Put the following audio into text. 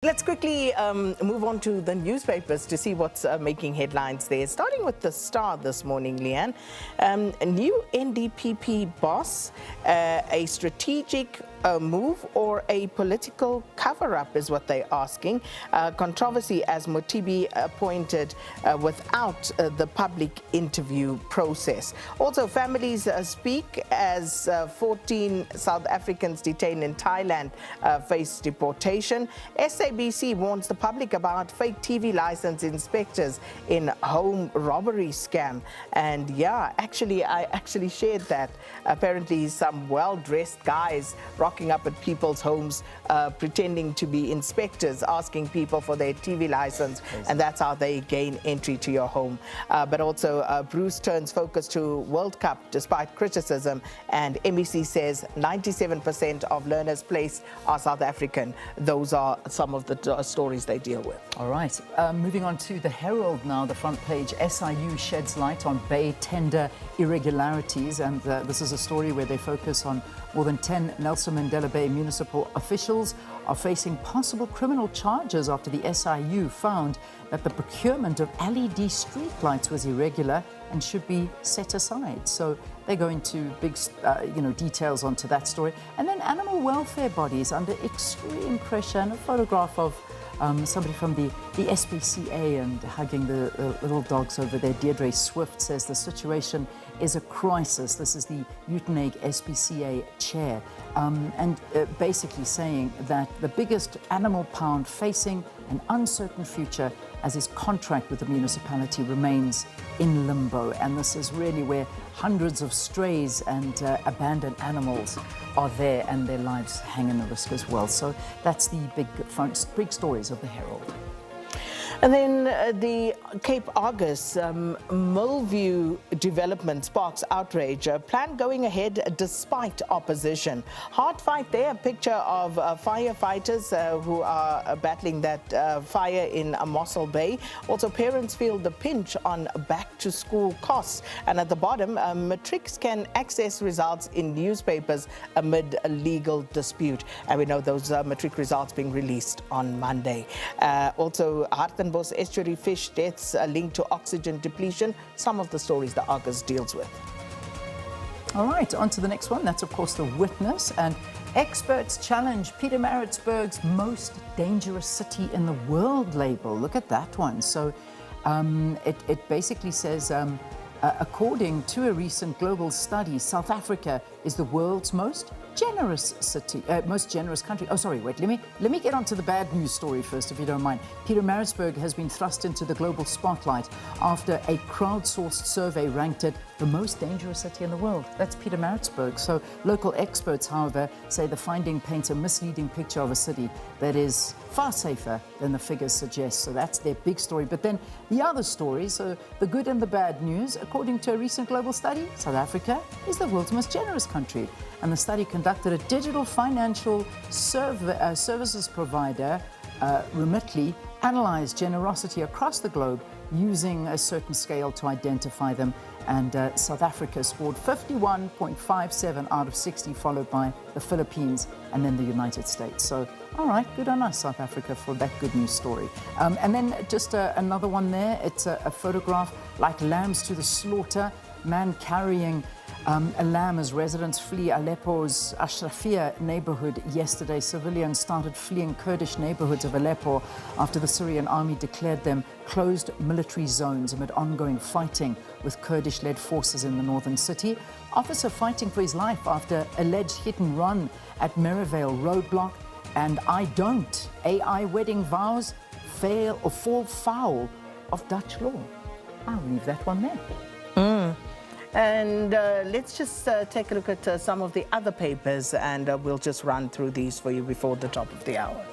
Let's quickly move on to the newspapers to see what's making headlines there. Starting with the Star this morning, Leanne. A new NDPP boss, a strategic move or a political cover-up is what they're asking. Controversy as Motibi appointed without the public interview process. Also, families speak as 14 South Africans detained in Thailand face deportation. SABC warns the public about fake TV license inspectors in home robbery scam. And yeah, I shared that. Apparently some well-dressed guys rocking up at people's homes pretending to be inspectors, asking people for their TV license, and that's how they gain entry to your home. But also Bruce turns focus to World Cup despite criticism, and MEC says 97% of learners placed are South African. Those are some of the stories they deal with. All right, moving on to the Herald now, the front page. SIU sheds light on Bay tender irregularities, and this is a story where they focus on more than 10 Nelson Mandela Bay municipal officials are facing possible criminal charges after the SIU found that the procurement of LED street lights was irregular and should be set aside. So they go into big, details onto that story. And then animal welfare bodies under extreme pressure, and a photograph of somebody from the SPCA and hugging the little dogs over there. Deirdre Swift says the situation is a crisis. This is the Uitenhage SPCA chair, and basically saying that the biggest animal pound facing an uncertain future as his contract with the municipality remains in limbo. And this is really where hundreds of strays and abandoned animals are there, and their lives hang in the risk as well. So that's the big stories of the Herald. And then the Cape Argus Millview development sparks outrage. Plan going ahead despite opposition. Hard fight there. A picture of firefighters who are battling that fire in Mossel Bay. Also, parents feel the pinch on back-to-school costs. And at the bottom, matrics can access results in newspapers amid a legal dispute. And we know those matric results being released on Monday. Also, Hartenbos estuary fish deaths linked to oxygen depletion. Some of the stories the Argus deals with. All right, on to the next one. That's, of course, The Witness. And experts challenge Pietermaritzburg's most dangerous city in the world label. Look at that one. So it basically says, according to a recent global study, South Africa is the world's most generous city, most generous country. Oh, sorry, wait, let me get onto the bad news story first, if you don't mind. Pietermaritzburg has been thrust into the global spotlight after a crowdsourced survey ranked it the most dangerous city in the world. That's Pietermaritzburg. So local experts, however, say the finding paints a misleading picture of a city that is far safer than the figures suggest. So that's their big story. But then the other story, so the good and the bad news, according to a recent global study, South Africa is the world's most generous country. And the study conducted a digital financial services provider, Remitly, analyzed generosity across the globe using a certain scale to identify them. And South Africa scored 51.57 out of 60, followed by the Philippines and then the United States. So, all right, good on us, South Africa, for that good news story. And then just another one there. It's a photograph like lambs to the slaughter, man carrying a lamb as residents flee Aleppo's Ashrafia neighborhood yesterday. Civilians started fleeing Kurdish neighborhoods of Aleppo after the Syrian army declared them closed military zones amid ongoing fighting with Kurdish-led forces in the northern city. Officer fighting for his life after alleged hit and run at Merivale roadblock. And I don't. AI wedding vows fail or fall foul of Dutch law. I'll leave that one there. And let's just take a look at some of the other papers, and we'll just run through these for you before the top of the hour.